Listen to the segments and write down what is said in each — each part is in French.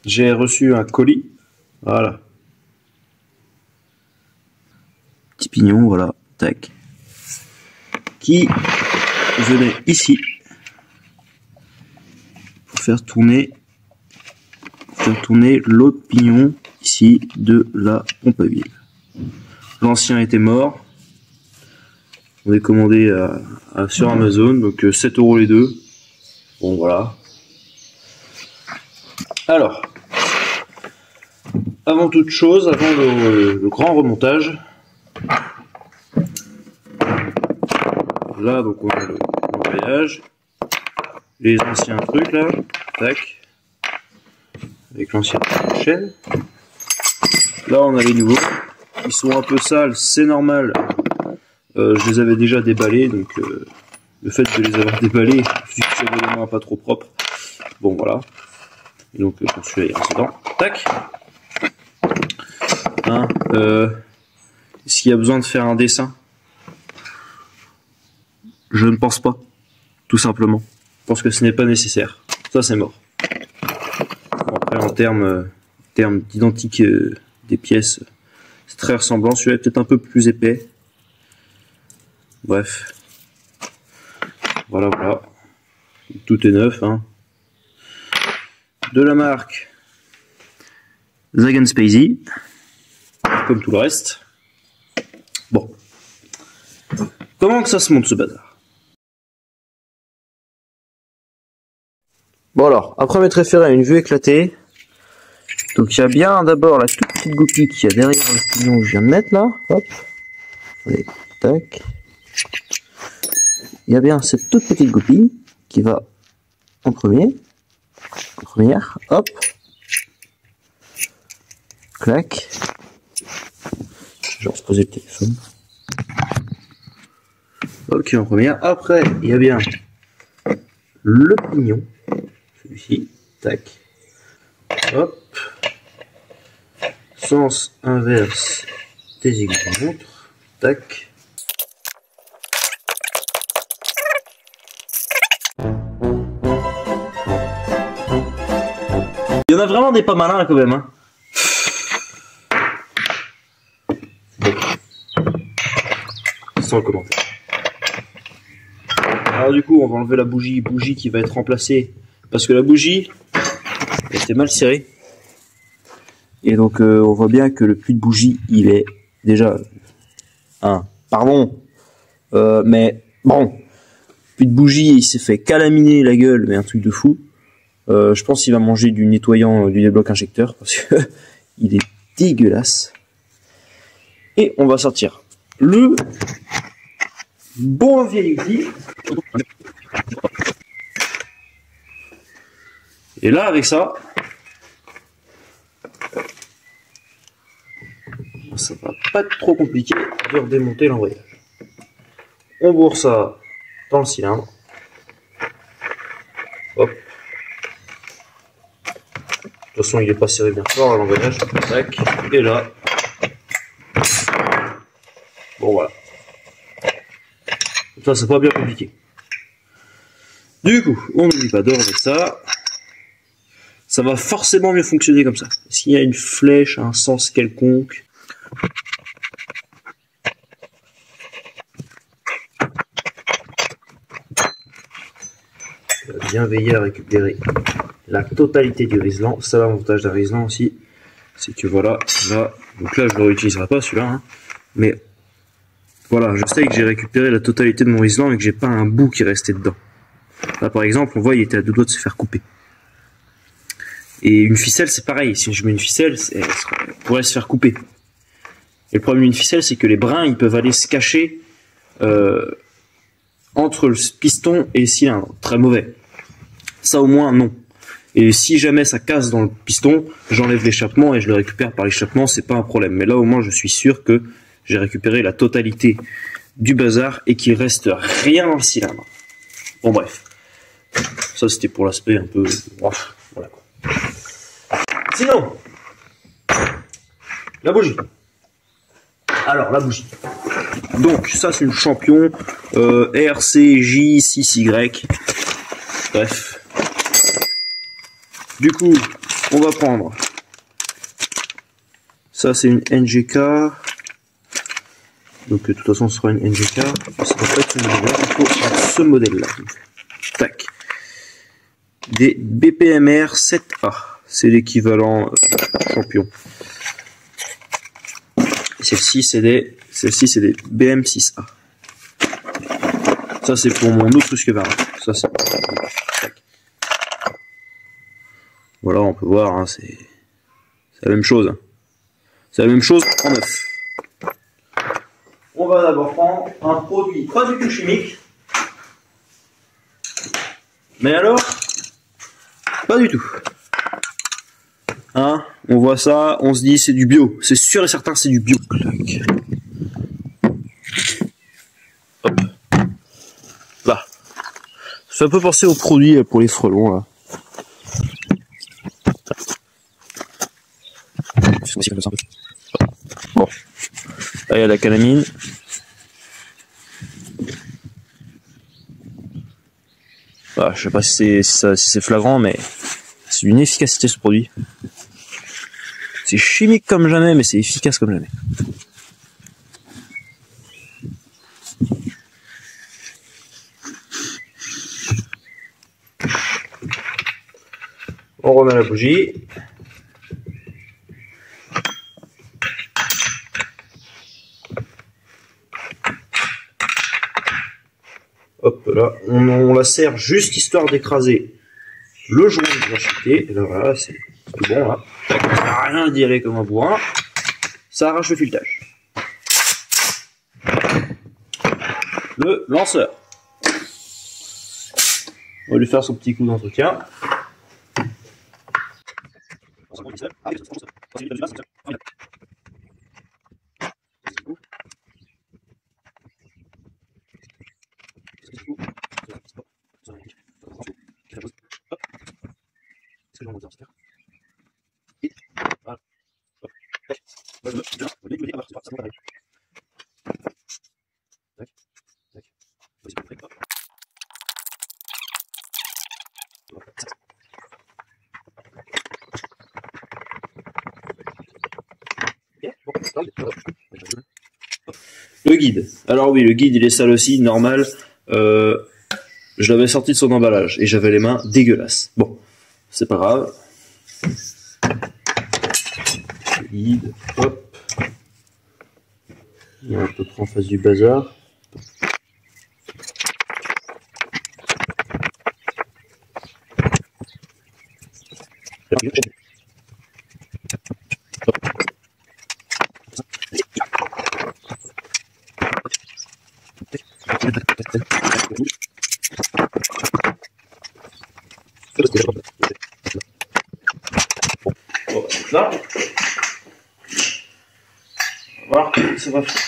j'ai reçu un colis. Voilà. Petit pignon, voilà. Tac. Qui venait ici pour faire tourner l'autre pignon ici de la pompe à huile. L'ancien était mort. On est commandé sur Amazon, donc 7 € les deux. Bon voilà. Alors, avant toute chose, avant le grand remontage, là donc on a le voyage, les anciens trucs là, tac, avec l'ancienne chaîne. Là on a les nouveaux, ils sont un peu sales, c'est normal. Je les avais déjà déballés, donc le fait de les avoir déballés, je suis évidemment pas trop propre. Bon voilà. Et donc pour celui-là il reste dedans. Tac. Hein, est-ce qu'il y a besoin de faire un dessin? Je ne pense pas. Tout simplement. Je pense que ce n'est pas nécessaire. Ça c'est mort. Bon, après en termes d'identique des pièces, c'est très ressemblant. Celui-là est peut-être un peu plus épais. Bref. Voilà, voilà. Tout est neuf, hein. De la marque Zag & Spacey, comme tout le reste. Bon. Comment que ça se monte ce bazar? Bon alors, après m'être référé à une vue éclatée, donc il y a bien d'abord la toute petite goupille qu'il y a derrière le pignon que je viens de mettre là. Hop. Allez, tac. Il y a bien cette toute petite goupille qui va en première, hop, clac, je vais reposer le téléphone, ok en première, après il y a bien le pignon, celui-ci, tac, hop, sens inverse des aiguilles de montre, tac. Il y en a vraiment des pas malins là, quand même. Hein. Bon. Sans commentaire. Alors du coup, on va enlever la bougie qui va être remplacée. Parce que la bougie était mal serrée. Et donc on voit bien que le puits de bougie, il est déjà... pardon. Mais bon. Le puits de bougie, il s'est fait calaminer la gueule, mais un truc de fou. Je pense qu'il va manger du nettoyant du débloc injecteur parce que il est dégueulasse. Et on va sortir le bon vieil outil. Et là avec ça, ça va pas être trop compliqué de redémonter l'embrayage. On bourre ça dans le cylindre. Hop. De toute façon, il est pas serré bien fort à l'embrayage. Tac. Et là. Bon, voilà. Ça, c'est pas bien compliqué. Du coup, on n'oublie pas de remettre ça. Ça va forcément mieux fonctionner comme ça. S'il y a une flèche, un sens quelconque. On va bien veiller à récupérer la totalité du riselant. C'est l'avantage d'un riselant aussi, c'est que voilà, là, donc là je ne le réutiliserai pas celui-là, hein, mais voilà, je sais que j'ai récupéré la totalité de mon riselant et que j'ai pas un bout qui restait dedans. Là par exemple, on voit il était à deux doigts de se faire couper. Et une ficelle c'est pareil, si je mets une ficelle, elle pourrait se faire couper. Et le problème d'une ficelle, c'est que les brins ils peuvent aller se cacher entre le piston et le cylindre. Très mauvais. Ça au moins non. Et si jamais ça casse dans le piston, j'enlève l'échappement et je le récupère par l'échappement, c'est pas un problème. Mais là au moins je suis sûr que j'ai récupéré la totalité du bazar et qu'il reste rien dans le cylindre. Bon bref. Ça c'était pour l'aspect un peu... Voilà quoi. Sinon, la bougie. Alors la bougie. Donc ça c'est une champion RCJ6Y. Bref. Du coup, on va prendre. Ça c'est une NGK. Donc de toute façon ce sera une NGK. Ça va pas être ce modèle-là, il faut ce modèle-là. Tac. Des BPMR 7A. C'est l'équivalent champion. Celle-ci c'est des BM6A. Ça c'est pour mon autre Husqvarna. Ça c'est. Voilà, on peut voir, hein, c'est la même chose. C'est la même chose en neuf. On va d'abord prendre un produit pas du tout chimique. Mais alors, pas du tout. Hein, on voit ça, on se dit c'est du bio. C'est sûr et certain c'est du bio. Hop. Là. Ça fait un peu penser au produit pour les frelons là. Bon. Là il y a la calamine. Bah, je sais pas si c'est flagrant, mais c'est une efficacité ce produit. C'est chimique comme jamais, mais c'est efficace comme jamais. On remet la bougie. Hop là, on la serre juste histoire d'écraser le jaune de la chuté. Et là voilà, c'est tout bon là. Ça n'a rien à dire comme un bourrin. Ça arrache le filetage. Le lanceur. On va lui faire son petit coup d'entretien. Le guide. Alors oui, le guide il est sale aussi, normal. Je l'avais sorti de son emballage et j'avais les mains dégueulasses. Bon, c'est pas grave. Le guide, hop. Il y a un peu trop en face du bazar. Là, on va voir comment ça va faire.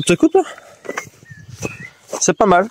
Ça coupe là. C'est pas mal.